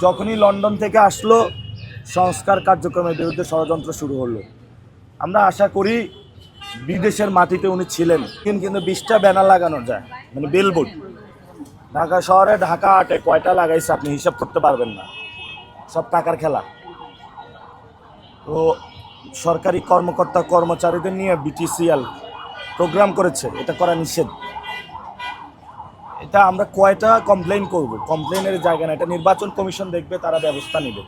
যখনই লন্ডন থেকে আসলো সংস্কার কার্যক্রমের বিরুদ্ধে ষড়যন্ত্র শুরু হলো। আমরা আশা করি বিদেশের মাটিতে উনি ছিলেন, কিন্তু 20টা ব্যানার লাগানো যায়, মানে বিলবোর্ড। ঢাকা শহরে ঢাকা আটে কয়টা লাগাইছে আপনি হিসাব করতে পারবেন না, সব টাকার খেলা। তো সরকারি কর্মকর্তা কর্মচারীদের নিয়ে বিটিসিএল প্রোগ্রাম করেছে, এটা করা নিষেধ। এটা আমরা কয়টা কমপ্লেন করব, কমপ্লেনের জায়গা না, এটা নির্বাচন কমিশন দেখবে, তারা ব্যবস্থা নেবে।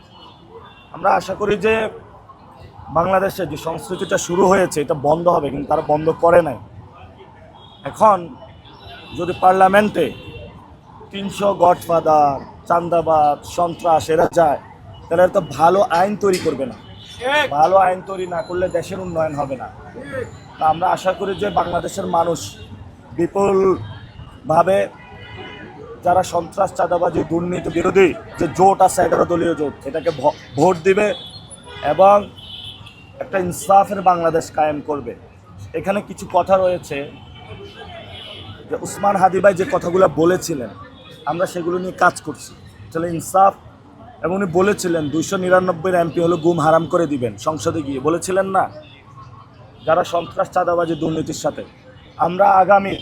আমরা আশা করি যে বাংলাদেশে যে সংস্কৃতিটা শুরু হয়েছে এটা বন্ধ হবে, কিন্তু তারা বন্ধ করে নাই। এখন যদি পার্লামেন্টে 300 গডফাদার, চান্দাবাদ, সন্ত্রাস এরা যায়, তাহলে তো ভালো আইন তৈরি করবে না। ভালো আইন তৈরি না করলে দেশের উন্নয়ন হবে না। তা আমরা আশা করি যে বাংলাদেশের মানুষ বিপুলভাবে যারা সন্ত্রাস, চাঁদাবাজি, দুর্নীতি বিরোধী যে জোট আছে 11 দলীয় জোট, এটাকে ভোট দিবে এবং একটা ইনসাফের বাংলাদেশ কায়েম করবে। এখানে কিছু কথা রয়েছে যে উসমান হাদি ভাই যে কথাগুলো বলেছিলেন, আমরা সেগুলো নিয়ে কাজ করছি। আসলে ইনসাফ, এবং উনি বলেছিলেন 299 এমপি হলো গুম হারাম করে দিবেন, সংসদে গিয়ে বলেছিলেন না, যারা সন্ত্রাস, চাঁদাবাজি, দুর্নীতির সাথে। আমরা আগামী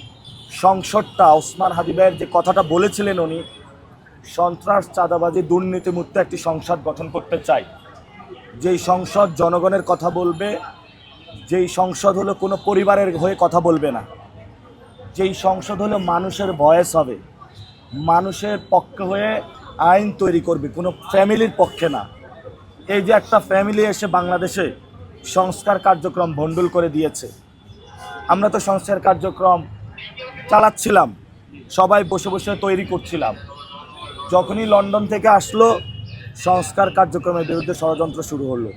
সংসদটা ওসমান হাদি ভাইয়ের যে কথাটা বলেছিলেন উনি, সন্ত্রাস, চাঁদাবাজি, দুর্নীতিমুক্ত একটি সংসদ গঠন করতে চাই। যেই সংসদ জনগণের কথা বলবে, যেই সংসদ হলো কোনো পরিবারের হয়ে কথা বলবে না, যেই সংসদ হলো মানুষের ভয়েস হবে, মানুষের পক্ষে হয়ে আইন তৈরি করবে, কোনো ফ্যামিলির পক্ষে না। এই যে একটা ফ্যামিলি এসে বাংলাদেশে সংস্কার কার্যক্রম ভণ্ডুল করে দিয়েছে। আমরা তো সংস্কার কার্যক্রম চালাচ্ছিলাম, সবাই বসে বসে তৈরি করছিলাম। যখনই লন্ডন থেকে আসলো সংস্কার কার্যক্রমের বিরুদ্ধে ষড়যন্ত্র শুরু হলো।